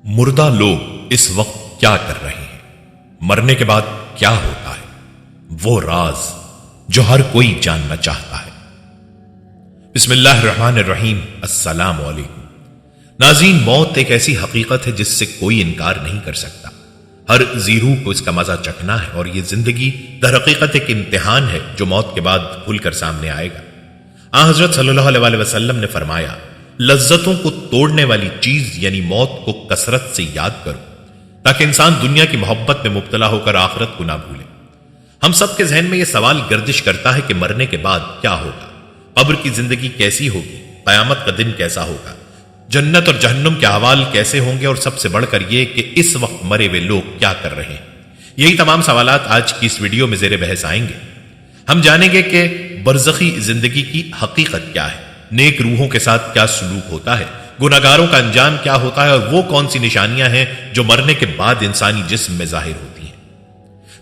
مردہ لوگ اس وقت کیا کر رہے ہیں، مرنے کے بعد کیا ہوتا ہے، وہ راز جو ہر کوئی جاننا چاہتا ہے۔ بسم اللہ الرحمن الرحیم۔ السلام علیکم ناظرین، موت ایک ایسی حقیقت ہے جس سے کوئی انکار نہیں کر سکتا۔ ہر زی روح کو اس کا مزہ چکھنا ہے، اور یہ زندگی در حقیقت ایک امتحان ہے جو موت کے بعد کھل کر سامنے آئے گا۔ حضرت صلی اللہ علیہ وسلم نے فرمایا، لذتوں کو توڑنے والی چیز یعنی موت کو کثرت سے یاد کرو، تاکہ انسان دنیا کی محبت میں مبتلا ہو کر آخرت کو نہ بھولے۔ ہم سب کے ذہن میں یہ سوال گردش کرتا ہے کہ مرنے کے بعد کیا ہوگا، قبر کی زندگی کیسی ہوگی، قیامت کا دن کیسا ہوگا، جنت اور جہنم کے احوال کیسے ہوں گے، اور سب سے بڑھ کر یہ کہ اس وقت مرے ہوئے لوگ کیا کر رہے ہیں۔ یہی تمام سوالات آج کی اس ویڈیو میں زیر بحث آئیں گے۔ ہم جانیں گے کہ برزخی زندگی کی حقیقت کیا ہے، نیک روحوں کے ساتھ کیا سلوک ہوتا ہے، گناہگاروں کا انجام کیا ہوتا ہے، اور وہ کون سی نشانیاں ہیں جو مرنے کے بعد انسانی جسم میں ظاہر ہوتی ہیں۔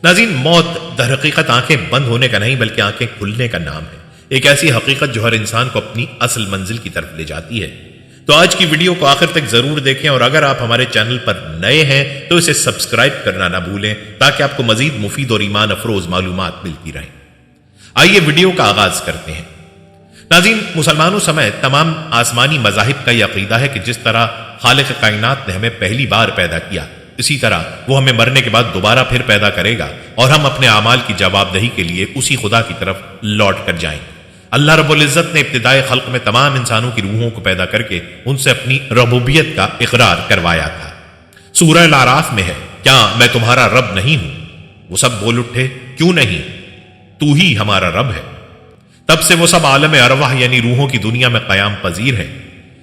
ناظرین، موت در حقیقت آنکھیں بند ہونے کا نہیں بلکہ آنکھیں کھلنے کا نام ہے، ایک ایسی حقیقت جو ہر انسان کو اپنی اصل منزل کی طرف لے جاتی ہے۔ تو آج کی ویڈیو کو آخر تک ضرور دیکھیں، اور اگر آپ ہمارے چینل پر نئے ہیں تو اسے سبسکرائب کرنا نہ بھولیں تاکہ آپ کو مزید مفید اور ایمان افروز معلومات ملتی رہیں۔ آئیے ویڈیو کا آغاز کرتے ہیں۔ ناظرین، مسلمانوں سمیت تمام آسمانی مذاہب کا یہ عقیدہ ہے کہ جس طرح خالق کائنات نے ہمیں پہلی بار پیدا کیا، اسی طرح وہ ہمیں مرنے کے بعد دوبارہ پھر پیدا کرے گا، اور ہم اپنے اعمال کی جواب دہی کے لیے اسی خدا کی طرف لوٹ کر جائیں گے۔ اللہ رب العزت نے ابتدائی خلق میں تمام انسانوں کی روحوں کو پیدا کر کے ان سے اپنی ربوبیت کا اقرار کروایا تھا۔ سورہ الاعراف میں ہے، کیا میں تمہارا رب نہیں ہوں؟ وہ سب بول اٹھے، کیوں نہیں، تو ہی ہمارا رب ہے۔ تب سے وہ سب عالم ارواح یعنی روحوں کی دنیا میں قیام پذیر ہیں۔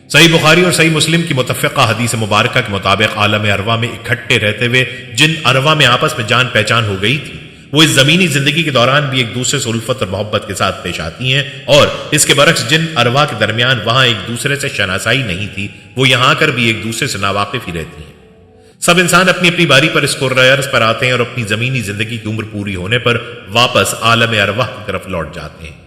صحیح بخاری اور صحیح مسلم کی متفقہ حدیث مبارکہ کے مطابق عالم ارواح میں اکٹھے رہتے ہوئے جن ارواح میں آپس میں جان پہچان ہو گئی تھی، وہ اس زمینی زندگی کے دوران بھی ایک دوسرے سے الفت اور محبت کے ساتھ پیش آتی ہیں، اور اس کے برعکس جن ارواح کے درمیان وہاں ایک دوسرے سے شناسائی نہیں تھی، وہ یہاں کر بھی ایک دوسرے سے ناواقف ہی رہتی ہیں۔ سب انسان اپنی اپنی باری پر اس قرۂ ارض پر آتے ہیں اور اپنی زمینی زندگی کی عمر پوری ہونے پر واپس عالم ارواح کی طرف لوٹ جاتے ہیں۔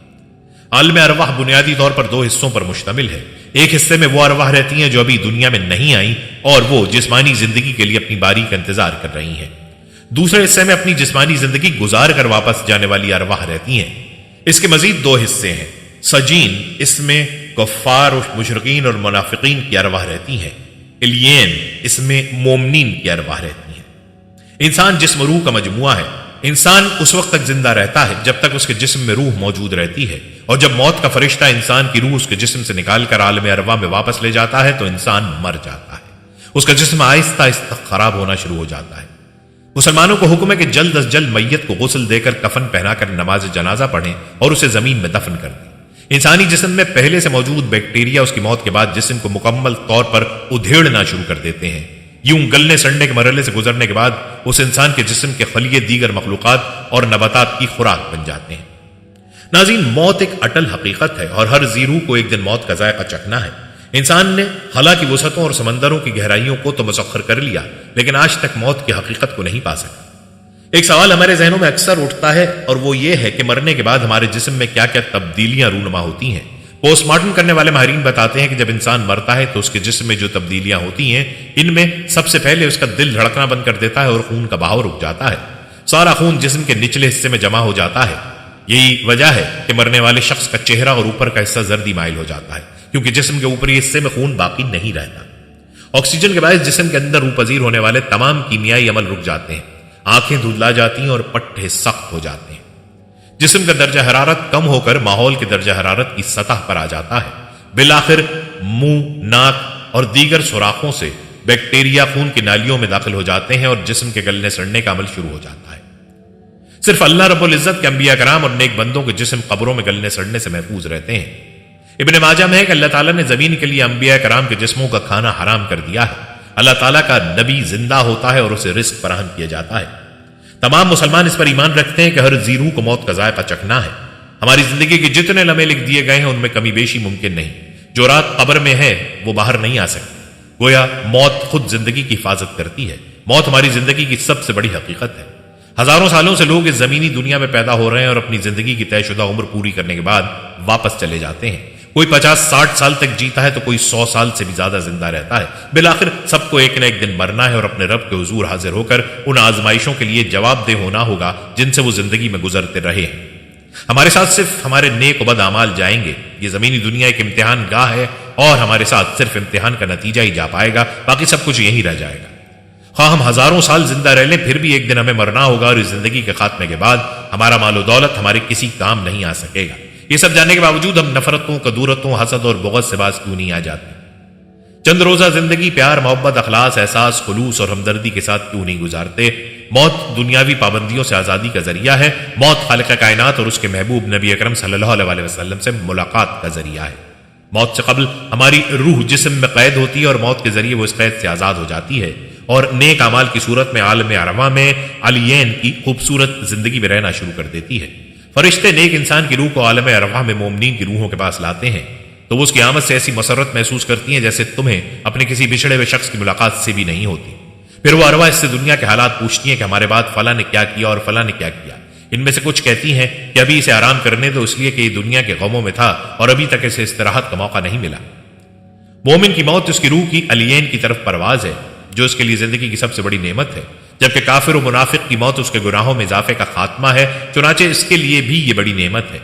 عالم ارواح بنیادی طور پر دو حصوں پر مشتمل ہے۔ ایک حصے میں وہ ارواح رہتی ہیں جو ابھی دنیا میں نہیں آئیں اور وہ جسمانی زندگی کے لیے اپنی باری کا انتظار کر رہی ہیں۔ دوسرے حصے میں اپنی جسمانی زندگی گزار کر واپس جانے والی ارواح رہتی ہیں۔ اس کے مزید دو حصے ہیں۔ سجین، اس میں کفار اور مشرکین اور منافقین کی ارواح رہتی ہیں۔ الین، اس میں مومنین کی ارواح رہتی ہیں۔ انسان جسم روح کا مجموعہ ہے۔ انسان اس وقت تک زندہ رہتا ہے جب تک اس کے جسم میں روح موجود رہتی ہے، اور جب موت کا فرشتہ انسان کی روح اس کے جسم سے نکال کر عالم ارواح میں واپس لے جاتا ہے تو انسان مر جاتا ہے، اس کا جسم آہستہ آہستہ خراب ہونا شروع ہو جاتا ہے۔ مسلمانوں کو حکم ہے کہ جلد از جلد میت کو غسل دے کر کفن پہنا کر نماز جنازہ پڑھیں اور اسے زمین میں دفن کر دیں۔ انسانی جسم میں پہلے سے موجود بیکٹیریا اس کی موت کے بعد جسم کو مکمل طور پر ادھیڑنا شروع کر دیتے ہیں۔ یوں گلنے سڑنے کے مرحلے سے گزرنے کے بعد اس انسان کے جسم کے خلیے دیگر مخلوقات اور نباتات کی خوراک بن جاتے ہیں۔ ناظرین، موت ایک اٹل حقیقت ہے، اور ہر زی روح کو ایک دن موت کا ذائقہ چکھنا ہے۔ انسان نے خلا کی وسعتوں اور سمندروں کی گہرائیوں کو تو مسخر کر لیا، لیکن آج تک موت کی حقیقت کو نہیں پا سکا۔ ایک سوال ہمارے ذہنوں میں اکثر اٹھتا ہے، اور وہ یہ ہے کہ مرنے کے بعد ہمارے جسم میں کیا کیا تبدیلیاں رونما ہوتی ہیں۔ پوسٹ مارٹم کرنے والے ماہرین بتاتے ہیں کہ جب انسان مرتا ہے تو اس کے جسم میں جو تبدیلیاں ہوتی ہیں، ان میں سب سے پہلے اس کا دل دھڑکنا بند کر دیتا ہے اور خون کا بہاؤ رک جاتا ہے۔ سارا خون جسم کے نچلے حصے میں جمع ہو جاتا ہے۔ یہی وجہ ہے کہ مرنے والے شخص کا چہرہ اور اوپر کا حصہ زردی مائل ہو جاتا ہے، کیونکہ جسم کے اوپری حصے میں خون باقی نہیں رہتا۔ آکسیجن کے باعث جسم کے اندر روح پذیر ہونے والے تمام کیمیائی عمل رک جاتے ہیں، آنکھیں دھندلا جاتی ہیں اور پٹھے سخت ہو جاتے ہیں۔ جسم کا درجہ حرارت کم ہو کر ماحول کے درجہ حرارت کی سطح پر آ جاتا ہے۔ بالآخر منہ، ناک اور دیگر سوراخوں سے بیکٹیریا خون کی نالیوں میں داخل ہو جاتے ہیں اور جسم کے گلنے سڑنے کا عمل شروع ہو جاتا ہے۔ صرف اللہ رب العزت کے انبیاء کرام اور نیک بندوں کے جسم قبروں میں گلنے سڑنے سے محفوظ رہتے ہیں۔ ابن ماجہ میں ہے کہ اللہ تعالیٰ نے زمین کے لیے انبیاء کرام کے جسموں کا کھانا حرام کر دیا ہے۔ اللہ تعالیٰ کا نبی زندہ ہوتا ہے اور اسے رزق فراہم کیا جاتا ہے۔ تمام مسلمان اس پر ایمان رکھتے ہیں کہ ہر زی روح کو موت کا ذائقہ چکھنا ہے۔ ہماری زندگی کے جتنے لمحے لکھ دیے گئے ہیں ان میں کمی بیشی ممکن نہیں۔ جو رات قبر میں ہے وہ باہر نہیں آ سکتی۔ گویا موت خود زندگی کی حفاظت کرتی ہے۔ موت ہماری زندگی کی سب سے بڑی حقیقت ہے۔ ہزاروں سالوں سے لوگ اس زمینی دنیا میں پیدا ہو رہے ہیں اور اپنی زندگی کی طے شدہ عمر پوری کرنے کے بعد واپس چلے جاتے ہیں۔ کوئی 50-60 سال تک جیتا ہے تو کوئی 100 سال سے بھی زیادہ زندہ رہتا ہے۔ بالآخر سب کو ایک نہ ایک دن مرنا ہے اور اپنے رب کے حضور حاضر ہو کر ان آزمائشوں کے لیے جواب دہ ہونا ہوگا جن سے وہ زندگی میں گزرتے رہے ہیں۔ ہمارے ساتھ صرف ہمارے نیک و بد اعمال جائیں گے۔ یہ زمینی دنیا ایک امتحان گاہ ہے اور ہمارے ساتھ صرف امتحان کا نتیجہ ہی جا پائے گا، باقی سب کچھ یہیں رہ جائے گا۔ خواہ ہم ہزاروں سال زندہ رہ لیں پھر بھی ایک دن ہمیں مرنا ہوگا، اور اس زندگی کے خاتمے کے بعد ہمارا مال و دولت ہمارے کسی کام نہیں آ سکے گا۔ یہ سب جاننے کے باوجود ہم نفرتوں، کدورتوں، حسد اور بغض سے باز کیوں نہیں آ جاتے؟ چند روزہ زندگی پیار، محبت، اخلاص، احساس، خلوص اور ہمدردی کے ساتھ کیوں نہیں گزارتے؟ موت دنیاوی پابندیوں سے آزادی کا ذریعہ ہے۔ موت خالق کائنات اور اس کے محبوب نبی اکرم صلی اللہ علیہ وسلم سے ملاقات کا ذریعہ ہے۔ موت سے قبل ہماری روح جسم میں قید ہوتی ہے اور موت کے ذریعے وہ اس قید سے آزاد ہو جاتی ہے اور نیک اعمال کی صورت میں عالم ارواح میں علین کی خوبصورت زندگی میں رہنا شروع کر دیتی ہے۔ فرشتے نیک انسان کی روح کو عالم ارواح میں مومنین کی روحوں کے پاس لاتے ہیں تو وہ اس کی آمد سے ایسی مسرت محسوس کرتی ہیں جیسے تمہیں اپنے کسی بچھڑے ہوئے شخص کی ملاقات سے بھی نہیں ہوتی۔ پھر وہ ارواح اس سے دنیا کے حالات پوچھتی ہیں کہ ہمارے بعد فلاں نے کیا کیا اور فلاں نے کیا کیا۔ ان میں سے کچھ کہتی ہیں کہ ابھی اسے آرام کرنے دو، اس لیے کہ یہ دنیا کے غموں میں تھا اور ابھی تک اسے استراحت کا موقع نہیں ملا۔ مومن کی موت اس کی روح کی علین کی طرف پرواز ہے جو اس کے لیے زندگی کی سب سے بڑی نعمت ہے، جبکہ کافر و منافق کی موت اس کے گناہوں میں اضافے کا خاتمہ ہے، چنانچہ اس کے لیے بھی یہ بڑی نعمت ہے۔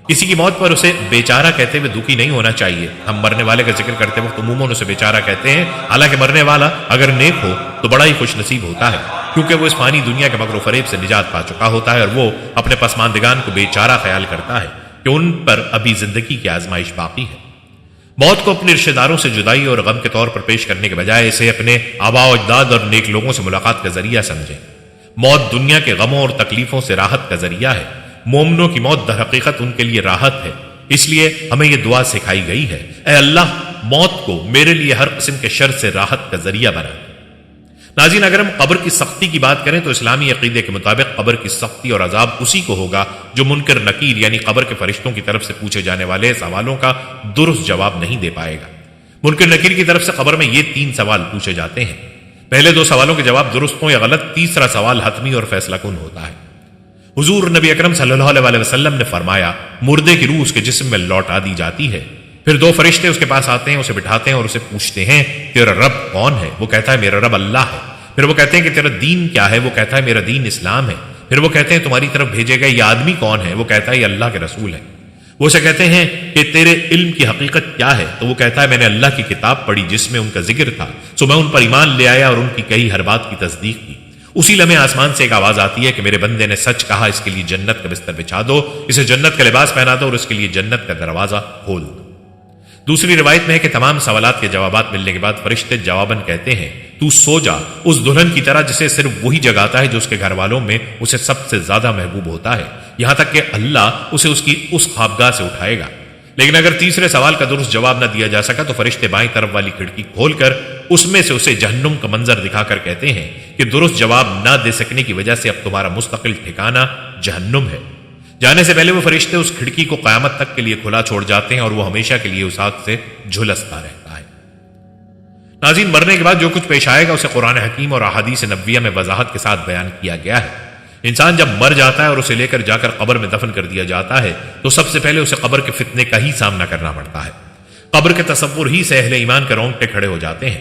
کسی کی موت پر اسے بیچارہ کہتے ہوئے دکھی نہیں ہونا چاہیے۔ ہم مرنے والے کا ذکر کرتے وقت عموماً اسے بیچارہ کہتے ہیں، حالانکہ مرنے والا اگر نیک ہو تو بڑا ہی خوش نصیب ہوتا ہے، کیونکہ وہ اس فانی دنیا کے مکر و فریب سے نجات پا چکا ہوتا ہے اور وہ اپنے پسماندگان کو بیچارہ خیال کرتا ہے کہ ان پر ابھی زندگی کی آزمائش باقی ہے۔ موت کو اپنے رشتہ داروں سے جدائی اور غم کے طور پر پیش کرنے کے بجائے اسے اپنے آباء و اجداد اور نیک لوگوں سے ملاقات کا ذریعہ سمجھیں۔ موت دنیا کے غموں اور تکلیفوں سے راحت کا ذریعہ ہے۔ مومنوں کی موت در حقیقت ان کے لیے راحت ہے، اس لیے ہمیں یہ دعا سکھائی گئی ہے، اے اللہ موت کو میرے لیے ہر قسم کے شر سے راحت کا ذریعہ بنا۔ ناظرین، اگر ہم قبر کی سختی کی بات کریں تو اسلامی عقیدے کے مطابق قبر کی سختی اور عذاب اسی کو ہوگا جو منکر نکیر یعنی قبر کے فرشتوں کی طرف سے پوچھے جانے والے سوالوں کا درست جواب نہیں دے پائے گا۔ منکر نکیر کی طرف سے قبر میں یہ 3 سوال پوچھے جاتے ہیں۔ پہلے 2 سوالوں کے جواب درست ہوں یا غلط، تیسرا سوال حتمی اور فیصلہ کن ہوتا ہے۔ حضور نبی اکرم صلی اللہ علیہ وسلم نے فرمایا، مردے کی روح اس کے جسم میں لوٹا دی جاتی ہے، پھر 2 فرشتے اس کے پاس آتے ہیں، اسے بٹھاتے ہیں اور اسے پوچھتے ہیں تیرا رب کون ہے؟ وہ کہتا ہے میرا رب اللہ ہے۔ پھر وہ کہتے ہیں کہ تیرا دین کیا ہے؟ وہ کہتا ہے میرا دین اسلام ہے۔ پھر وہ کہتے ہیں تمہاری طرف بھیجے گئے یہ آدمی کون ہے؟ وہ کہتا ہے یہ اللہ کے رسول ہے۔ وہ اسے کہتے ہیں کہ تیرے علم کی حقیقت کیا ہے؟ تو وہ کہتا ہے میں نے اللہ کی کتاب پڑھی جس میں ان کا ذکر تھا، سو میں ان پر ایمان لے آیا اور ان کی کئی ہر بات کی تصدیق کی۔ اسی لمحے آسمان سے ایک آواز آتی ہے کہ میرے بندے نے سچ کہا، اس کے لیے جنت کا بستر بچھا دو، اسے جنت کا لباس پہنا دو اور اس کے لیے جنت کا دروازہ کھول دو۔ دوسری روایت میں ہے کہ تمام سوالات کے جوابات ملنے کے بعد فرشتے جواباً کہتے ہیں تو سو جا اس دلہن کی طرح جسے صرف وہی جگاتا ہے جو اس کے گھر والوں میں اسے سب سے زیادہ محبوب ہوتا ہے، یہاں تک کہ اللہ اسے اس کی اس خوابگاہ سے اٹھائے گا۔ لیکن اگر تیسرے سوال کا درست جواب نہ دیا جا سکا تو فرشتے بائیں طرف والی کھڑکی کھول کر اس میں سے اسے جہنم کا منظر دکھا کر کہتے ہیں کہ درست جواب نہ دے سکنے کی وجہ سے اب تمہارا مستقل ٹھکانہ جہنم ہے۔ جانے سے پہلے وہ فرشتے اس کھڑکی کو قیامت تک کے لیے کھلا چھوڑ جاتے ہیں اور وہ ہمیشہ کے لیے اس آگ سے جھلستا رہتا ہے۔ ناظرین، مرنے کے بعد جو کچھ پیش آئے گا اسے قرآن حکیم اور احادیث نبویہ میں وضاحت کے ساتھ بیان کیا گیا ہے۔ انسان جب مر جاتا ہے اور اسے لے کر جا کر قبر میں دفن کر دیا جاتا ہے تو سب سے پہلے اسے قبر کے فتنے کا ہی سامنا کرنا پڑتا ہے۔ قبر کے تصور ہی سے اہل ایمان کے رونگٹے کھڑے ہو جاتے ہیں۔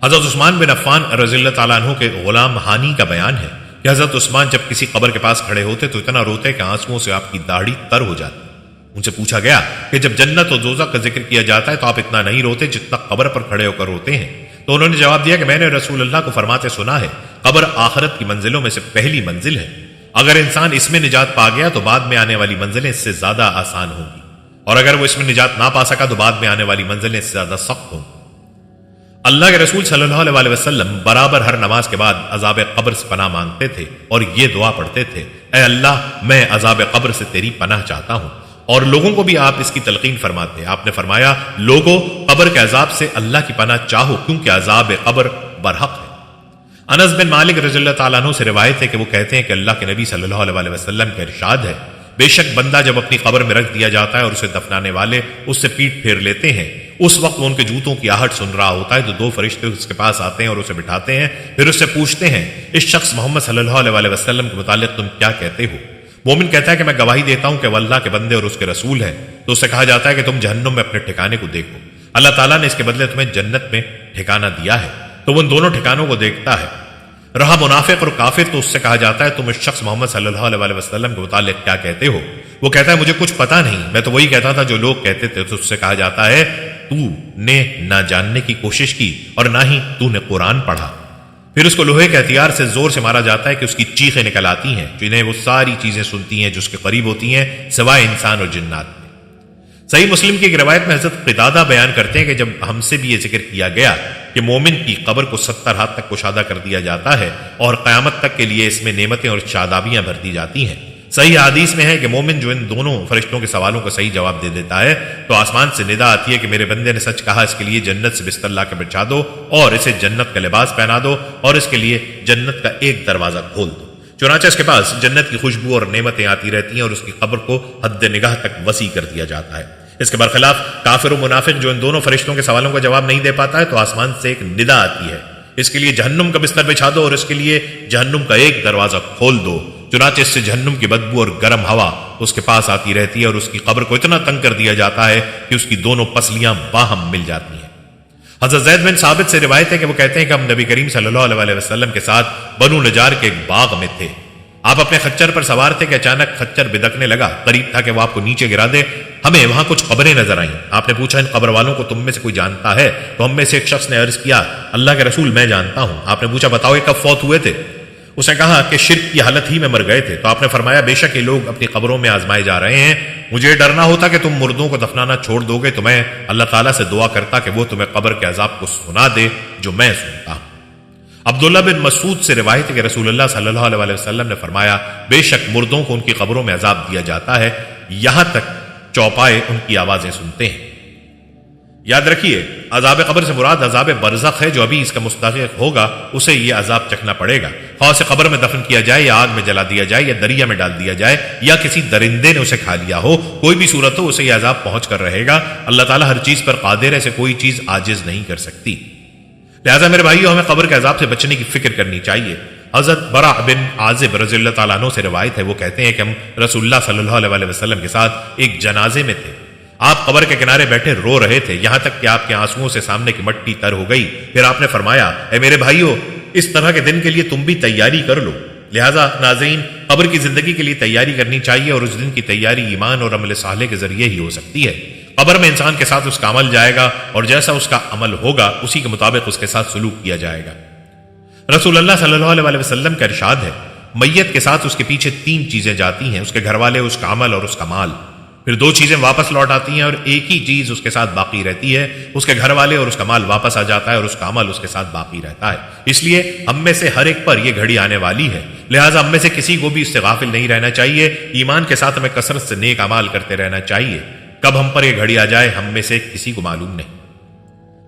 حضرت عثمان بن عفان رضی اللہ تعالیٰ عنہ کے غلام ہانی کا بیان ہے کہ حضرت عثمان جب کسی قبر کے پاس کھڑے ہوتے تو اتنا روتے کہ آنسوؤں سے آپ کی داڑھی تر ہو جاتی۔ ان سے پوچھا گیا کہ جب جنت اور دوزخ کا ذکر کیا جاتا ہے تو آپ اتنا نہیں روتے جتنا قبر پر کھڑے ہو کر روتے ہیں؟ تو انہوں نے جواب دیا کہ میں نے رسول اللہ کو فرماتے سنا ہے قبر آخرت کی منزلوں میں سے پہلی منزل ہے، اگر انسان اس میں نجات پا گیا تو بعد میں آنے والی منزلیں اس سے زیادہ آسان ہوں گی، اور اگر وہ اس میں نجات نہ پا سکا تو بعد میں آنے والی منزلیں اس سے زیادہ سخت ہوں گی۔ اللہ کے رسول صلی اللہ علیہ وسلم برابر ہر نماز کے بعد عذاب قبر سے پناہ مانگتے تھے اور یہ دعا پڑھتے تھے، اے اللہ میں عذاب قبر سے تیری پناہ چاہتا ہوں، اور لوگوں کو بھی آپ اس کی تلقین فرماتے۔ آپ نے فرمایا لوگوں قبر کے عذاب سے اللہ کی پناہ چاہو کیونکہ عذاب قبر برحق ہے۔ انس بن مالک رضی اللہ تعالیٰ عنہ سے روایت ہے کہ وہ کہتے ہیں کہ اللہ کے نبی صلی اللہ علیہ وسلم کا ارشاد ہے، بے شک بندہ جب اپنی قبر میں رکھ دیا جاتا ہے اور اسے دفنانے والے اس سے پیٹ پھیر لیتے ہیں، اس وقت وہ ان کے جوتوں کی آہٹ سن رہا ہوتا ہے تو 2 فرشتے اس کے پاس آتے ہیں اور اسے بٹھاتے ہیں، پھر اس سے پوچھتے ہیں اس شخص محمد صلی اللہ علیہ وسلم کے متعلق تم کیا کہتے ہو؟ مومن کہتا ہے کہ میں گواہی دیتا ہوں کہ وہ اللہ کے بندے اور اس کے رسول ہے، تو اس سے کہا جاتا ہے کہ تم جہنم میں اپنے ٹھکانے کو دیکھو، اللہ تعالیٰ نے اس کے بدلے تمہیں جنت میں ٹھکانہ دیا ہے، تو وہ ان دونوں ٹھکانوں کو دیکھتا ہے۔ رہا منافق اور کافر، تو اس سے کہا جاتا ہے تم اس شخص محمد صلی اللہ علیہ وسلم کے متعلق کیا کہتے ہو؟ وہ کہتا ہے مجھے کچھ پتا نہیں، میں تو وہی کہتا تھا جو لوگ کہتے تھے۔ تو اس سے کہا جاتا ہے تو نے نہ جاننے کی کوشش کی اور نہ ہی تو نے قرآن پڑھا۔ پھر اس کو لوہے کے ہتھیار سے زور سے مارا جاتا ہے کہ اس کی چیخیں نکل آتی ہیں، جنہیں وہ ساری چیزیں سنتی ہیں جو اس کے قریب ہوتی ہیں سوائے انسان اور جنات میں۔ صحیح مسلم کی ایک روایت میں حضرت قتادہ بیان کرتے ہیں کہ جب ہم سے بھی یہ ذکر کیا گیا کہ مومن کی قبر کو 70 ہاتھ تک کشادہ کر دیا جاتا ہے اور قیامت تک کے لیے اس میں نعمتیں اور شادابیاں بھر دی جاتی ہیں۔ صحیح حدیث میں ہے کہ مومن جو ان دونوں فرشتوں کے سوالوں کا صحیح جواب دے دیتا ہے تو آسمان سے ندا آتی ہے کہ میرے بندے نے سچ کہا، اس کے لیے جنت سے بستر لا کے بچھا دو اور اسے جنت کا لباس پہنا دو اور اس کے لیے جنت کا ایک دروازہ کھول دو۔ چنانچہ اس کے پاس جنت کی خوشبو اور نعمتیں آتی رہتی ہیں اور اس کی قبر کو حد نگاہ تک وسیع کر دیا جاتا ہے۔ اس کے برخلاف کافر و منافق جو ان دونوں فرشتوں کے سوالوں کا جواب نہیں دے پاتا ہے تو آسمان سے ایک ندا آتی ہے، اس کے لیے جہنم کا بستر بچھا دو اور اس کے لیے جہنم کا ایک دروازہ کھول دو۔ چنانچہ اس سے جہنم کی بدبو اور گرم ہوا اس کے پاس آتی رہتی ہے اور اس کی قبر کو اتنا تنگ کر دیا جاتا ہے کہ اس کی دونوں پسلیاں باہم مل جاتی ہیں۔ حضرت زید بن ثابت سے روایت ہے کہ وہ کہتے ہیں کہ ہم نبی کریم صلی اللہ علیہ وسلم کے ساتھ بنو نجار کے ایک باغ میں تھے۔ آپ اپنے خچر پر سوار تھے کہ اچانک خچر بدکنے لگا، قریب تھا کہ وہ آپ کو نیچے گرا دے۔ ہمیں وہاں کچھ قبریں نظر آئیں۔ آپ نے پوچھا ان قبر والوں کو تم میں سے کوئی جانتا ہے؟ تو ہم میں سے ایک شخص نے عرض کیا اللہ کے رسول میں جانتا ہوں۔ آپ نے پوچھا بتاؤ یہ کب فوت ہوئے تھے؟ اس نے کہا کہ شرک کی حالت ہی میں مر گئے تھے۔ تو آپ نے فرمایا بے شک یہ لوگ اپنی قبروں میں آزمائے جا رہے ہیں، مجھے ڈرنا ہوتا کہ تم مردوں کو دفنانا چھوڑ دو گے تو میں اللہ تعالیٰ سے دعا کرتا کہ وہ تمہیں قبر کے عذاب کو سنا دے جو میں سنتا ہوں۔ عبداللہ بن مسعود سے روایت ہے کہ رسول اللہ صلی اللہ علیہ وسلم نے فرمایا بے شک مردوں کو ان کی قبروں میں عذاب دیا جاتا ہے یہاں تک چوپائے ان کی آوازیں سنتے ہیں۔ یاد رکھیے عذاب قبر سے مراد عذاب برزخ ہے، جو ابھی اس کا مستحق ہوگا اسے یہ عذاب چکھنا پڑے گا، خواہ اسے قبر میں دفن کیا جائے یا آگ میں جلا دیا جائے یا دریا میں ڈال دیا جائے یا کسی درندے نے اسے کھا لیا ہو، کوئی بھی صورت ہو اسے یہ عذاب پہنچ کر رہے گا۔ اللہ تعالیٰ ہر چیز پر قادر ہے، اسے کوئی چیز عاجز نہیں کر سکتی۔ لہٰذا میرے بھائیو ہمیں قبر کے عذاب سے بچنے کی فکر کرنی چاہیے۔ حضرت برا بن عازب رضی اللہ تعالیٰ عنہ سے روایت ہے، وہ کہتے ہیں کہ ہم رسول اللہ صلی اللہ علیہ وسلم کے ساتھ ایک جنازے میں تھے۔ آپ قبر کے کنارے بیٹھے رو رہے تھے، یہاں تک کہ آپ کے آنسوؤں سے سامنے کی مٹی تر ہو گئی۔ پھر آپ نے فرمایا اے میرے بھائیو اس طرح کے دن کے لیے تم بھی تیاری کر لو۔ لہٰذا ناظرین قبر کی زندگی کے لیے تیاری کرنی چاہیے اور اس دن کی تیاری ایمان اور عمل صالح کے ذریعے ہی ہو سکتی ہے۔ قبر میں انسان کے ساتھ اس کا عمل جائے گا اور جیسا اس کا عمل ہوگا اسی کے مطابق اس کے ساتھ سلوک کیا جائے گا۔ رسول اللہ صلی اللہ علیہ وسلم کا ارشاد ہے میت کے ساتھ اس کے پیچھے 3 چیزیں جاتی ہیں، اس کے گھر والے، اس کا عمل اور اس کا مال۔ پھر 2 چیزیں واپس لوٹ آتی ہیں اور ایک ہی چیز اس کے ساتھ باقی رہتی ہے، اس کے گھر والے اور اس کا مال واپس آ جاتا ہے اور اس کا عمل اس کے ساتھ باقی رہتا ہے۔ اس لیے ہم میں سے ہر ایک پر یہ گھڑی آنے والی ہے، لہٰذا ہم میں سے کسی کو بھی اس سے غافل نہیں رہنا چاہیے۔ ایمان کے ساتھ ہمیں کثرت سے نیک اعمال کرتے رہنا چاہیے۔ کب ہم پر یہ گھڑی آ جائے ہم میں سے کسی کو معلوم نہیں۔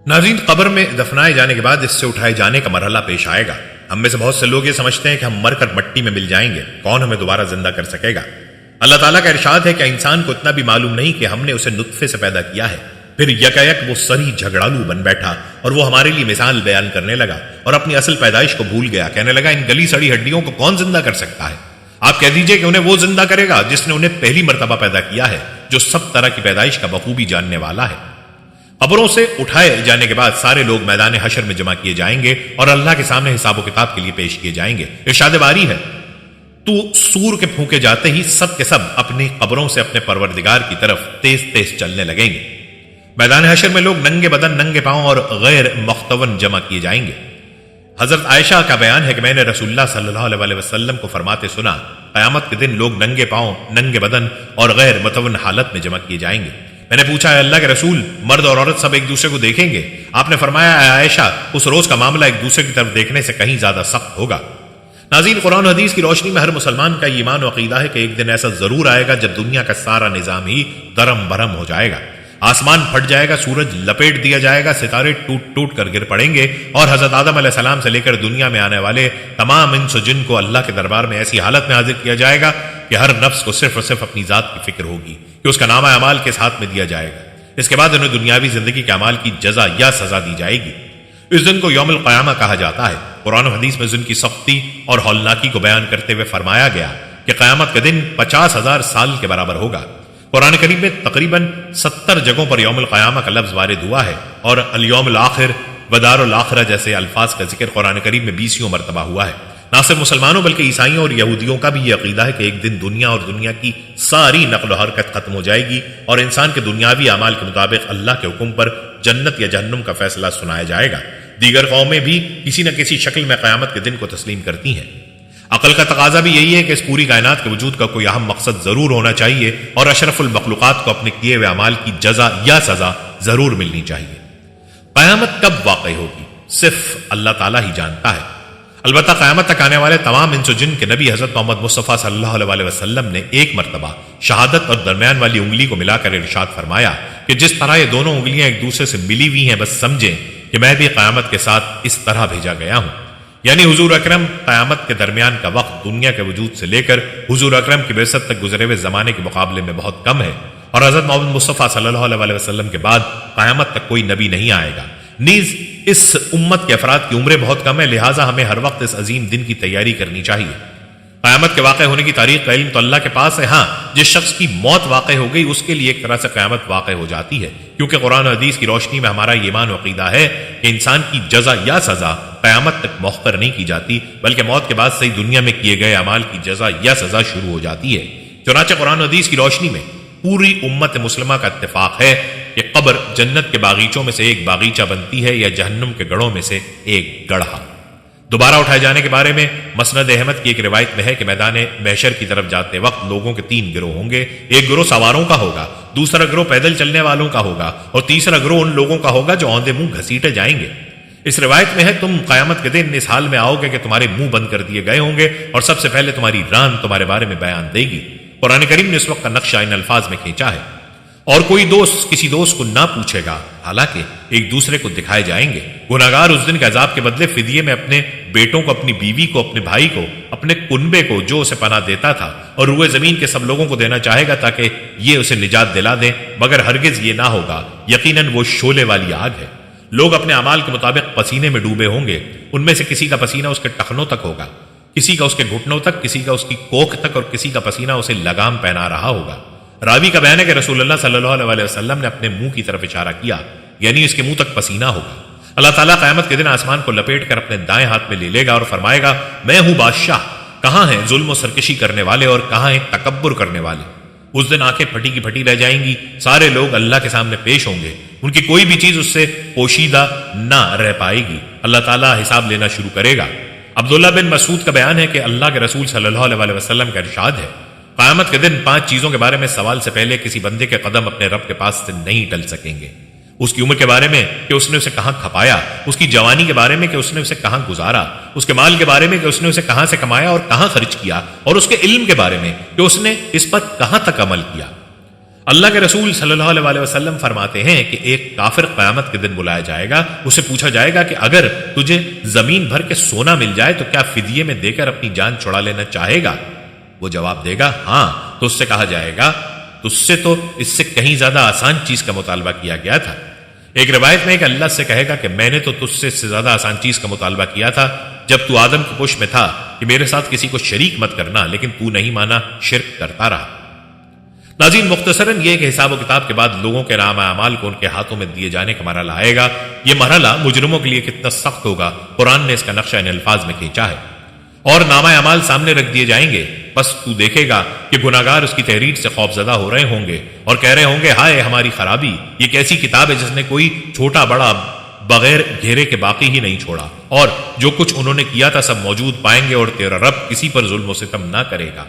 ناظرین قبر میں دفنائے جانے کے بعد اس سے اٹھائے جانے کا مرحلہ پیش آئے گا۔ ہم میں سے بہت سے لوگ یہ سمجھتے ہیں کہ ہم مر کر مٹی میں مل جائیں گے، کون ہمیں دوبارہ زندہ کر سکے گا؟ اللہ تعالیٰ کا ارشاد ہے کہ انسان کو اتنا بھی معلوم نہیں کہ ہم نے اسے نطفے سے پیدا کیا ہے۔ پھر یکایک وہ سری جھگڑالو بن بیٹھا اور وہ ہمارے لیے مثال بیان کرنے لگا اور اپنی اصل پیدائش کو بھول گیا، کہنے لگا ان گلی سڑی ہڈیوں کو کون زندہ کر سکتا ہے؟ آپ کہہ دیجئے کہ انہیں وہ زندہ کرے گا جس نے انہیں پہلی مرتبہ پیدا کیا ہے، جو سب طرح کی پیدائش کا بخوبی جاننے والا ہے۔ قبروں سے اٹھائے جانے کے بعد سارے لوگ میدان حشر میں جمع کیے جائیں گے اور اللہ کے سامنے حساب و کتاب کے لیے پیش کیے جائیں گے۔ ارشاد باری ہے تو سور کے پھونکے جاتے ہی سب کے سب اپنی قبروں سے اپنے پروردگار کی طرف تیز تیز چلنے لگیں گے۔ میدان حشر میں لوگ ننگے بدن، ننگے پاؤں اور غیر مختون جمع کیے جائیں گے۔ حضرت عائشہ کا بیان ہے کہ میں نے رسول اللہ صلی اللہ علیہ وسلم کو فرماتے سنا قیامت کے دن لوگ ننگے پاؤں، ننگے بدن اور غیر متون حالت میں جمع کیے جائیں گے۔ میں نے پوچھا اے اللہ کے رسول مرد اور عورت سب ایک دوسرے کو دیکھیں گے؟ آپ نے فرمایا اے عائشہ اس روز کا معاملہ ایک دوسرے کی طرف دیکھنے سے کہیں زیادہ سخت ہوگا۔ ناظرین قرآن و حدیث کی روشنی میں ہر مسلمان کا ایمان و عقیدہ ہے کہ ایک دن ایسا ضرور آئے گا جب دنیا کا سارا نظام ہی درم برہم ہو جائے گا، آسمان پھٹ جائے گا، سورج لپیٹ دیا جائے گا، ستارے ٹوٹ ٹوٹ کر گر پڑیں گے اور حضرت آدم علیہ السلام سے لے کر دنیا میں آنے والے تمام انس و جن کو اللہ کے دربار میں ایسی حالت میں حاضر کیا جائے گا کہ ہر نفس کو صرف اور صرف اپنی ذات کی فکر ہوگی کہ اس کا نامہ اعمال کس ہاتھ میں دیا جائے گا۔ اس کے بعد انہیں دنیاوی زندگی کے اعمال کی جزا یا سزا دی جائے گی۔ اس دن کو یوم القیامہ کہا جاتا ہے۔ قرآن و حدیث میں اس دن کی سختی اور ہولناکی کو بیان کرتے ہوئے فرمایا گیا کہ قیامت کا دن 50,000 سال کے برابر ہوگا۔ قرآن کریم میں تقریباً 70 جگہوں پر یوم القیامہ کا لفظ وارد ہوا ہے، اور الیوم الآخر ودار الآخرہ جیسے الفاظ کا ذکر قرآن کریم میں 20 مرتبہ ہوا ہے۔ نہ صرف مسلمانوں بلکہ عیسائیوں اور یہودیوں کا بھی یہ عقیدہ ہے کہ ایک دن دنیا اور دنیا کی ساری نقل و حرکت ختم ہو جائے گی اور انسان کے دنیاوی اعمال کے مطابق اللہ کے حکم پر جنت یا جہنم کا فیصلہ سنایا جائے گا۔ دیگر قومیں بھی کسی نہ کسی شکل میں قیامت کے دن کو تسلیم کرتی ہیں۔ عقل کا تقاضا بھی یہی ہے کہ اس پوری کائنات کے وجود کا کوئی اہم مقصد ضرور ہونا چاہیے اور اشرف المخلوقات کو اپنے کیے ہوئے اعمال کی جزا یا سزا ضرور ملنی چاہیے۔ قیامت کب واقع ہوگی صرف اللہ تعالیٰ ہی جانتا ہے۔ البتہ قیامت تک آنے والے تمام انس و جن کے نبی حضرت محمد مصطفیٰ صلی اللہ علیہ وسلم نے ایک مرتبہ شہادت اور درمیان والی انگلی کو ملا کر ارشاد فرمایا کہ جس طرح یہ دونوں انگلیاں ایک دوسرے سے ملی ہوئی ہیں، بس سمجھیں کہ میں بھی قیامت کے ساتھ اس طرح بھیجا گیا ہوں۔ یعنی حضور اکرم قیامت کے درمیان کا وقت دنیا کے وجود سے لے کر حضور اکرم کی بعثت تک گزرے ہوئے زمانے کے مقابلے میں بہت کم ہے، اور حضرت محمد مصطفیٰ صلی اللہ علیہ وسلم کے بعد قیامت تک کوئی نبی نہیں آئے گا۔ نیز اس امت کے افراد کی عمریں بہت کم ہے، لہٰذا ہمیں ہر وقت اس عظیم دن کی تیاری کرنی چاہیے۔ قیامت کے واقع ہونے کی تاریخ کا علم تو اللہ کے پاس ہے، ہاں جس شخص کی موت واقع ہو گئی اس کے لیے ایک طرح سے قیامت واقع ہو جاتی ہے، کیونکہ قرآن و حدیث کی روشنی میں ہمارا یہ ایمان و عقیدہ ہے کہ انسان کی جزا یا سزا قیامت تک مؤخر نہیں کی جاتی، بلکہ موت کے بعد صحیح دنیا میں کیے گئے اعمال کی جزا یا سزا شروع ہو جاتی ہے۔ چنانچہ قرآن و حدیث کی روشنی میں پوری امت مسلمہ کا اتفاق ہے کہ قبر جنت کے باغیچوں میں سے ایک باغیچہ بنتی ہے یا جہنم کے گڑھوں میں سے ایک گڑھا۔ دوبارہ اٹھائے جانے کے بارے میں مسند احمد کی ایک روایت میں ہے کہ میدان محشر کی طرف جاتے وقت لوگوں کے 3 گروہ ہوں گے، ایک گروہ سواروں کا ہوگا، دوسرا گروہ پیدل چلنے والوں کا ہوگا، اور تیسرا گروہ ان لوگوں کا ہوگا جو اوندے منہ گھسیٹے جائیں گے۔ اس روایت میں ہے تم قیامت کے دن اس حال میں آؤ گے کہ تمہارے منہ بند کر دیے گئے ہوں گے اور سب سے پہلے تمہاری ران تمہارے بارے میں بیان دے گی۔ قرآن کریم نے اس وقت کا نقشہ ان الفاظ میں کھینچا ہے، اور کوئی دوست کسی دوست کو نہ پوچھے گا، حالانکہ ایک دوسرے کو دکھائے جائیں گے۔ گناہگار اس دن کے عذاب کے بدلے فدیے میں اپنے بیٹوں کو، اپنی بیوی کو، اپنے بھائی کو، اپنے کنبے کو جو اسے پناہ دیتا تھا اور روئے زمین کے سب لوگوں کو دینا چاہے گا تاکہ یہ اسے نجات دلا دیں، مگر ہرگز یہ نہ ہوگا، یقیناً وہ شعلے والی آگ ہے۔ لوگ اپنے اعمال کے مطابق پسینے میں ڈوبے ہوں گے، ان میں سے کسی کا پسینہ اس کے ٹخنوں تک ہوگا، کسی کا اس کے گھٹنوں تک، کسی کا اس کی کوکھ تک، اور کسی کا پسینہ اسے لگام پہنا رہا ہوگا۔ راوی کا بیان ہے کہ رسول اللہ صلی اللہ علیہ وسلم نے اپنے منہ کی طرف اشارہ کیا، یعنی اس کے منہ تک پسینہ ہوگا۔ اللہ تعالیٰ قیامت کے دن آسمان کو لپیٹ کر اپنے دائیں ہاتھ میں لے لے گا اور فرمائے گا، میں ہوں بادشاہ، کہاں ہیں ظلم و سرکشی کرنے والے اور کہاں ہیں تکبر کرنے والے؟ اس دن آنکھیں پھٹی کی پھٹی رہ جائیں گی، سارے لوگ اللہ کے سامنے پیش ہوں گے، ان کی کوئی بھی چیز اس سے پوشیدہ نہ رہ پائے گی۔ اللہ تعالیٰ حساب لینا شروع کرے گا۔ عبداللہ بن مسعود کا بیان ہے کہ اللہ کے رسول صلی اللہ علیہ وسلم کا ارشاد ہے، قیامت کے دن 5 چیزوں کے بارے میں سوال سے پہلے کسی بندے کے قدم اپنے رب کے پاس سے نہیں ٹل سکیں گے۔ اس کی عمر کے بارے میں کہ اس نے اسے کہاں کھپایا، اس کی جوانی کے بارے میں کہ اس نے اسے کہاں گزارا، اس کے مال کے بارے میں کہ اس نے اسے کہاں سے کمایا اور کہاں خرچ کیا، اور اس کے علم کے بارے میں کہ اس نے اس پر کہاں تک عمل کیا۔ اللہ کے رسول صلی اللہ علیہ وسلم فرماتے ہیں کہ ایک کافر قیامت کے دن بلایا جائے گا، اسے پوچھا جائے گا کہ اگر تجھے زمین بھر کے سونا مل جائے تو کیا فدیے میں دے کر اپنی جان چھڑا لینا چاہے گا؟ وہ جواب دے گا ہاں، تو اس سے کہا جائے گا تجھ سے تو اس سے کہیں زیادہ آسان چیز کا مطالبہ کیا گیا تھا۔ ایک روایت میں کہ اللہ سے کہے گا کہ میں نے تو تجھ سے اس سے زیادہ آسان چیز کا مطالبہ کیا تھا جب تو آدم کی پشت میں تھا کہ میرے ساتھ کسی کو شریک مت کرنا، لیکن تو نہیں مانا، شرک کرتا رہا۔ ناظرین، مختصراً یہ کہ حساب و کتاب کے بعد لوگوں کے نام اعمال کو ان کے ہاتھوں میں دیے جانے کا مرحلہ آئے گا۔ یہ مرحلہ مجرموں کے لیے کتنا سخت ہوگا، قرآن نے اس کا نقشہ ان الفاظ میں کھینچا ہے۔ اور نامہ اعمال سامنے رکھ دیے جائیں گے، بس تو دیکھے گا کہ گناہگار اس کی تحریر سے خوف زدہ ہو رہے ہوں گے اور کہہ رہے ہوں گے، ہائے ہماری خرابی، یہ کیسی کتاب ہے جس نے کوئی چھوٹا بڑا بغیر گھیرے کے باقی ہی نہیں چھوڑا، اور جو کچھ انہوں نے کیا تھا سب موجود پائیں گے، اور تیرا رب کسی پر ظلم و ستم نہ کرے گا۔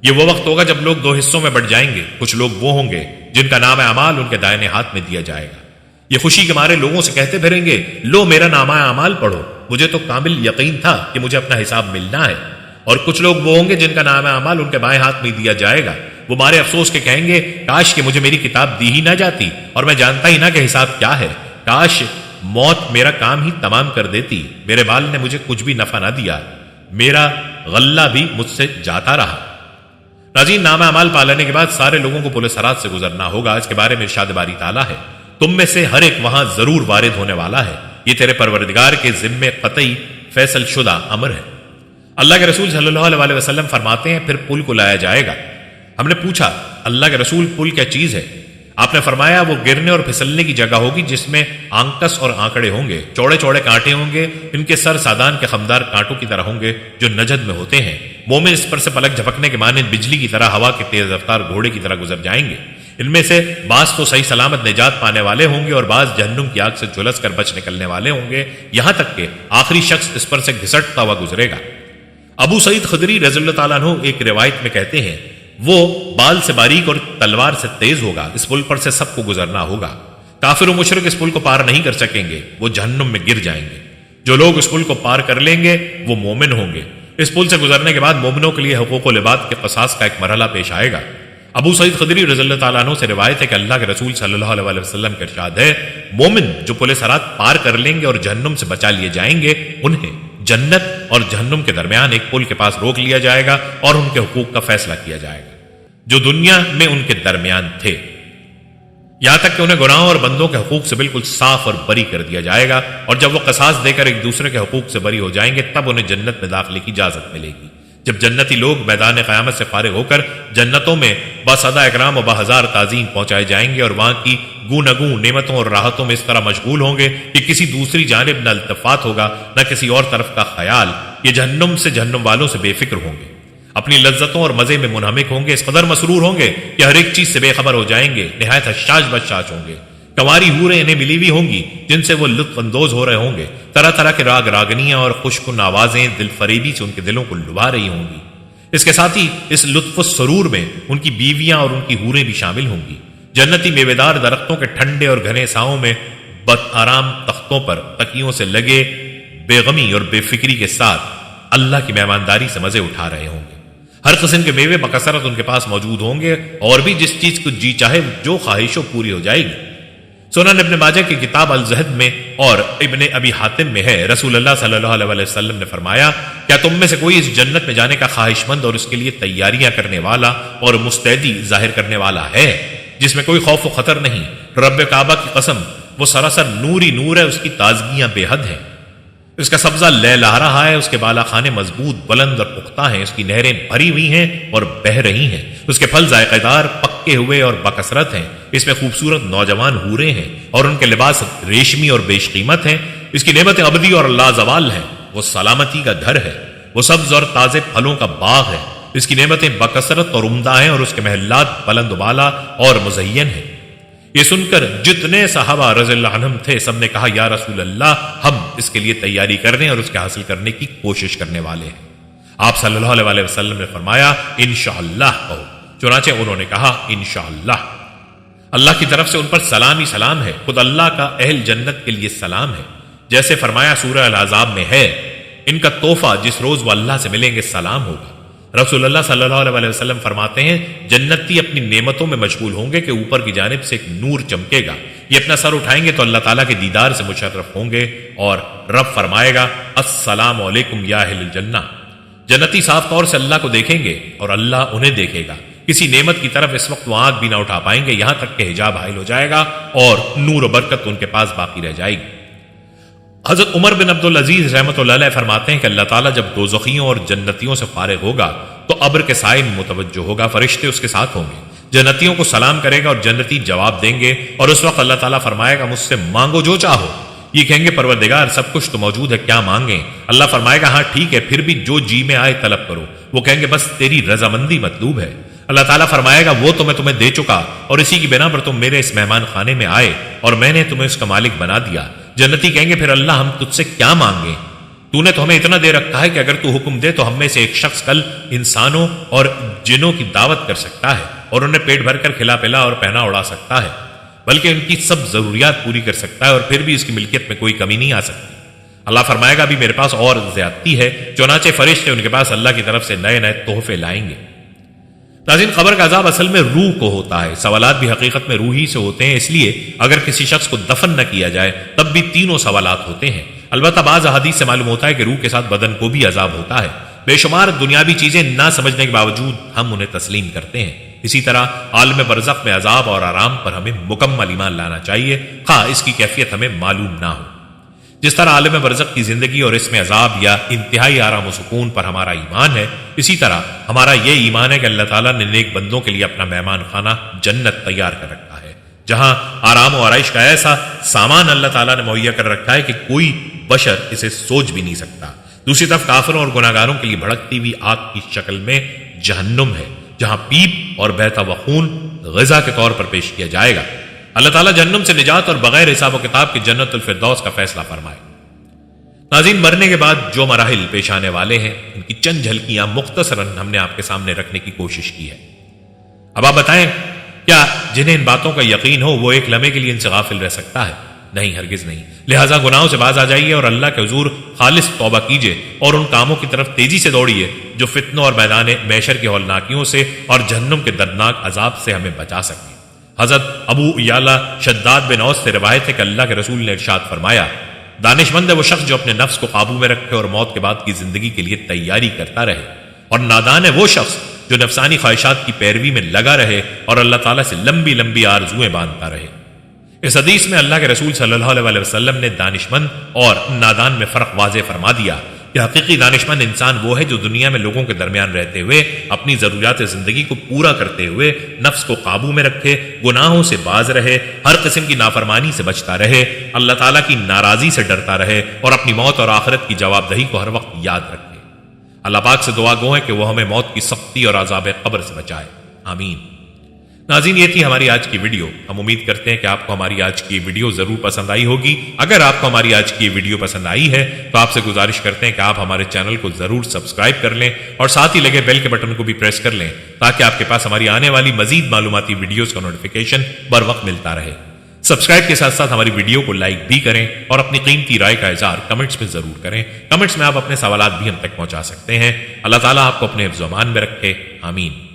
یہ وہ وقت ہوگا جب لوگ 2 حصوں میں بٹ جائیں گے، کچھ لوگ وہ ہوں گے جن کا نام اعمال ان کے دائیں ہاتھ میں دیا جائے گا، یہ خوشی کے مارے لوگوں سے کہتے پھریں گے، لو میرا نامہ اعمال پڑھو، مجھے تو کامل یقین تھا کہ مجھے اپنا حساب ملنا ہے۔ اور کچھ لوگ وہ ہوں گے جن کا نام اعمال ان کے بائیں ہاتھ میں دیا جائے گا، وہ مارے افسوس کے کہیں گے، کاش کہ مجھے میری کتاب دی ہی نہ جاتی اور میں جانتا ہی نہ کہ حساب کیا ہے، کاش موت میرا کام ہی تمام کر دیتی، میرے بال نے مجھے کچھ بھی نفع نہ دیا، میرا غلہ بھی مجھ سے جاتا رہا۔ ناظرین، نامہ اعمال پالنے کے بعد سارے لوگوں کو پل صراط سے گزرنا ہوگا۔ اس کے بارے میں ارشاد باری تعالیٰ ہے، تم میں سے ہر ایک وہاں ضرور وارد ہونے والا ہے، یہ تیرے پروردگار کے ذمے قطعی فیصل شدہ امر ہے۔ اللہ کے رسول صلی اللہ علیہ وسلم فرماتے ہیں پھر پل کو لایا جائے گا۔ ہم نے پوچھا اللہ کے رسول پل کیا چیز ہے؟ آپ نے فرمایا وہ گرنے اور پھسلنے کی جگہ ہوگی جس میں آنکس اور آنکڑے ہوں گے، چوڑے چوڑے کانٹے ہوں گے، ان کے سر سادان کے خمدار کانٹوں کی طرح ہوں گے جو نجد میں ہوتے ہیں۔ مومن اس پر سے پلک جھپکنے کے مانند بجلی کی طرح ہوا کے تیز رفتار گھوڑے کی طرح گزر جائیں گے۔ ان میں سے بعض تو صحیح سلامت نجات پانے والے ہوں گے اور بعض جہنم کی آگ سے جھلس کر بچ نکلنے والے ہوں گے، یہاں تک کہ آخری شخص اس پر سے گھسٹتا ہوا گزرے گا۔ ابو سعید خدری رضی اللہ تعالیٰ عنہ ایک روایت میں کہتے ہیں وہ بال سے باریک اور تلوار سے تیز ہوگا، اس پل پر سے سب کو گزرنا ہوگا۔ کافر و مشرک اس پل کو پار نہیں کر سکیں گے، وہ جہنم میں گر جائیں گے۔ جو لوگ اس پل کو پار کر لیں گے وہ مومن ہوں گے۔ اس پل سے گزرنے کے بعد مومنوں کے لیے حقوق و لباد کے قصاص کا ایک مرحلہ پیش آئے گا۔ ابو سعید خدری رضی اللہ تعالیٰ عنہ سے روایت ہے کہ اللہ کے رسول صلی اللہ علیہ وسلم کا ارشاد ہے مومن جو پل صراط پار کر لیں گے اور جہنم سے بچا لیے جائیں گے، انہیں جنت اور جہنم کے درمیان ایک پل کے پاس روک لیا جائے گا اور ان کے حقوق کا فیصلہ کیا جائے گا جو دنیا میں ان کے درمیان تھے، یہاں تک کہ انہیں گناہوں اور بندوں کے حقوق سے بالکل صاف اور بری کر دیا جائے گا، اور جب وہ قصاص دے کر ایک دوسرے کے حقوق سے بری ہو جائیں گے تب انہیں جنت میں داخلے کی اجازت ملے گی۔ جب جنتی لوگ میدان قیامت سے فارغ ہو کر جنتوں میں بصدا اکرام و بہزار تعظیم پہنچائے جائیں گے اور وہاں کی گوناگوں نعمتوں اور راحتوں میں اس طرح مشغول ہوں گے کہ کسی دوسری جانب نہ التفات ہوگا نہ کسی اور طرف کا خیال، یہ جہنم سے جہنم والوں سے بے فکر ہوں گے، اپنی لذتوں اور مزے میں منہمک ہوں گے، اس قدر مسرور ہوں گے کہ ہر ایک چیز سے بے خبر ہو جائیں گے، نہایت حشاش بشاش ہوں گے۔ کنواری حوریں انہیں ملی ہوئی ہوں گی جن سے وہ لطف اندوز ہو رہے ہوں گے، طرح طرح کے راگ راگنیاں اور خوشکن آوازیں دل فریبی سے ان کے دلوں کو لبھا رہی ہوں گی۔ اس کے ساتھ ہی اس لطف و سرور میں ان کی بیویاں اور ان کی حوریں بھی شامل ہوں گی۔ جنتی میوے دار درختوں کے ٹھنڈے اور گھنے ساؤں میں بد آرام تختوں پر تکیوں سے لگے بے غمی اور بے فکری کے ساتھ اللہ کی مہمانداری سے مزے اٹھا رہے ہوں گے۔ ہر قسم کے میوے بکثرت ان کے پاس موجود ہوں گے اور بھی جس چیز کو جی چاہے جو خواہش ہو پوری ہو جائے گی۔ سنن ابن ماجہ کی کتاب الزہد میں اور ابن ابی حاتم میں ہے رسول اللہ صلی اللہ علیہ وسلم نے فرمایا کیا تم میں سے کوئی اس جنت میں جانے کا خواہش مند اور اس کے لیے تیاریاں کرنے والا اور مستعدی ظاہر کرنے والا ہے جس میں کوئی خوف و خطر نہیں؟ رب کعبہ کی قسم وہ سراسر نور ہی نور ہے، اس کی تازگیاں بے حد ہیں، اس کا سبزہ لہلہا رہا ہے، اس کے بالا خانے مضبوط بلند اور پختہ ہیں، اس کی نہریں بھری ہوئی ہیں اور بہہ رہی ہیں، اس کے پھل ذائقہ دار پکے ہوئے اور بکثرت ہیں، اس میں خوبصورت نوجوان حوریں ہیں اور ان کے لباس ریشمی اور بیش قیمت ہیں، اس کی نعمتیں ابدی اور لازوال ہیں، وہ سلامتی کا گھر ہے، وہ سبز اور تازے پھلوں کا باغ ہے، اس کی نعمتیں بکثرت اور عمدہ ہیں اور اس کے محلات بلند و بالا اور مزین ہیں۔ یہ سن کر جتنے صحابہ رضی اللہ عنہم تھے سب نے کہا یا رسول اللہ ہم اس کے لیے تیاری کرنے اور اس کے حاصل کرنے کی کوشش کرنے والے ہیں۔ آپ صلی اللہ علیہ وسلم نے فرمایا انشاءاللہ کہو، چنانچہ انہوں نے کہا انشاءاللہ۔ اللہ کی طرف سے ان پر سلام ہی سلام ہے، خود اللہ کا اہل جنت کے لیے سلام ہے، جیسے فرمایا سورہ الاحزاب میں ہے ان کا تحفہ جس روز وہ اللہ سے ملیں گے سلام ہوگا۔ رسول اللہ صلی اللہ علیہ وسلم فرماتے ہیں جنتی اپنی نعمتوں میں مشغول ہوں گے کہ اوپر کی جانب سے ایک نور چمکے گا، یہ اپنا سر اٹھائیں گے تو اللہ تعالیٰ کے دیدار سے مشرف ہوں گے اور رب فرمائے گا السلام علیکم یا اہل الجنہ۔ جنتی صاف طور سے اللہ کو دیکھیں گے اور اللہ انہیں دیکھے گا، کسی نعمت کی طرف اس وقت وہ آنکھ بھی نہ اٹھا پائیں گے یہاں تک کہ حجاب حائل ہو جائے گا اور نور و برکت ان کے پاس باقی رہ جائے گی۔ حضرت عمر بن عبدالعزیز رحمۃ اللہ علیہ فرماتے ہیں کہ اللہ تعالیٰ جب دوزخیوں اور جنتیوں سے فارغ ہوگا تو ابر کے سائے میں متوجہ ہوگا، فرشتے اس کے ساتھ ہوں گے، جنتیوں کو سلام کرے گا اور جنتی جواب دیں گے اور اس وقت اللہ تعالیٰ فرمائے گا مجھ سے مانگو جو چاہو۔ یہ کہیں گے پروردگار سب کچھ تو موجود ہے، کیا مانگیں؟ اللہ فرمائے گا ہاں ٹھیک ہے، پھر بھی جو جی میں آئے طلب کرو۔ وہ کہیں گے بس تیری رضامندی مطلوب ہے۔ اللہ تعالیٰ فرمائے گا وہ تو میں تمہیں دے چکا اور اسی کی بنا پر تم میرے اس مہمان خانے میں آئے اور میں نے تمہیں اس کا مالک بنا دیا۔ جنتی کہیں گے پھر اللہ ہم تجھ سے کیا مانگیں؟ تو نے تو ہمیں اتنا دے رکھا ہے کہ اگر تو حکم دے تو ہم میں سے ایک شخص کل انسانوں اور جنوں کی دعوت کر سکتا ہے اور انہیں پیٹ بھر کر کھلا پلا اور پہنا اڑا سکتا ہے، بلکہ ان کی سب ضروریات پوری کر سکتا ہے اور پھر بھی اس کی ملکیت میں کوئی کمی نہیں آ سکتی۔ اللہ فرمائے گا ابھی میرے پاس اور زیادتی ہے، چنانچہ فرشتے ان کے پاس اللہ کی طرف سے نئے نئے تحفے لائیں گے۔ ناظرین قبر کا عذاب اصل میں روح کو ہوتا ہے، سوالات بھی حقیقت میں روح ہی سے ہوتے ہیں، اس لیے اگر کسی شخص کو دفن نہ کیا جائے تب بھی تینوں سوالات ہوتے ہیں۔ البتہ بعض احادیث سے معلوم ہوتا ہے کہ روح کے ساتھ بدن کو بھی عذاب ہوتا ہے۔ بے شمار دنیاوی چیزیں نہ سمجھنے کے باوجود ہم انہیں تسلیم کرتے ہیں، اسی طرح عالم برزخ میں عذاب اور آرام پر ہمیں مکمل ایمان لانا چاہیے، خواہ اس کی کیفیت ہمیں معلوم نہ ہو۔ جس طرح عالم برزخ کی زندگی اور اس میں عذاب یا انتہائی آرام و سکون پر ہمارا ایمان ہے، اسی طرح ہمارا یہ ایمان ہے کہ اللہ تعالیٰ نے نیک بندوں کے لیے اپنا مہمان خانہ جنت تیار کر رکھا ہے، جہاں آرام و آرائش کا ایسا سامان اللہ تعالیٰ نے مہیا کر رکھا ہے کہ کوئی بشر اسے سوچ بھی نہیں سکتا۔ دوسری طرف کافروں اور گناہگاروں کے لیے بھڑکتی ہوئی آگ کی شکل میں جہنم ہے، جہاں پیپ اور بہتا ہوا خون غذا کے طور پر پیش کیا جائے گا۔ اللہ تعالیٰ جہنم سے نجات اور بغیر حساب و کتاب کے جنت الفردوس کا فیصلہ فرمائے۔ ناظرین، مرنے کے بعد جو مراحل پیش آنے والے ہیں ان کی چند جھلکیاں مختصراً ہم نے آپ کے سامنے رکھنے کی کوشش کی ہے۔ اب آپ بتائیں، کیا جنہیں ان باتوں کا یقین ہو وہ ایک لمحے کے لیے ان سے غافل رہ سکتا ہے؟ نہیں، ہرگز نہیں۔ لہٰذا گناہوں سے باز آ جائیے اور اللہ کے حضور خالص توبہ کیجیے اور ان کاموں کی طرف تیزی سے دوڑیے جو فتنوں اور میدان محشر کی ہولناکیوں سے اور جہنم کے دردناک عذاب سے ہمیں بچا سکیں۔ حضرت ابو یعلا شداد بن اوس سے روایت ہے کہ اللہ کے رسول نے ارشاد فرمایا، دانش مند ہے وہ شخص جو اپنے نفس کو قابو میں رکھے اور موت کے بعد کی زندگی کے لیے تیاری کرتا رہے، اور نادان ہے وہ شخص جو نفسانی خواہشات کی پیروی میں لگا رہے اور اللہ تعالیٰ سے لمبی لمبی آرزویں باندھتا رہے۔ اس حدیث میں اللہ کے رسول صلی اللہ علیہ وسلم نے دانش مند اور نادان میں فرق واضح فرما دیا کہ حقیقی دانش مند انسان وہ ہے جو دنیا میں لوگوں کے درمیان رہتے ہوئے اپنی ضروریات زندگی کو پورا کرتے ہوئے نفس کو قابو میں رکھے، گناہوں سے باز رہے، ہر قسم کی نافرمانی سے بچتا رہے، اللہ تعالیٰ کی ناراضی سے ڈرتا رہے اور اپنی موت اور آخرت کی جواب دہی کو ہر وقت یاد رکھے۔ اللہ پاک سے دعا گو ہے کہ وہ ہمیں موت کی سختی اور عذاب قبر سے بچائے، آمین۔ ناظرین، یہ تھی ہماری آج کی ویڈیو۔ ہم امید کرتے ہیں کہ آپ کو ہماری آج کی ویڈیو ضرور پسند آئی ہوگی۔ اگر آپ کو ہماری آج کی ویڈیو پسند آئی ہے تو آپ سے گزارش کرتے ہیں کہ آپ ہمارے چینل کو ضرور سبسکرائب کر لیں اور ساتھ ہی لگے بیل کے بٹن کو بھی پریس کر لیں تاکہ آپ کے پاس ہماری آنے والی مزید معلوماتی ویڈیوز کا نوٹیفیکیشن بر وقت ملتا رہے۔ سبسکرائب کے ساتھ ساتھ ہماری ویڈیو کو لائک بھی کریں اور اپنی قیمتی رائے کا اظہار کمنٹس میں ضرور کریں۔ کمنٹس میں آپ اپنے سوالات بھی ہم تک پہنچا سکتے ہیں۔ اللہ تعالیٰ آپ کو اپنے حفظ و امان میں رکھے، آمین۔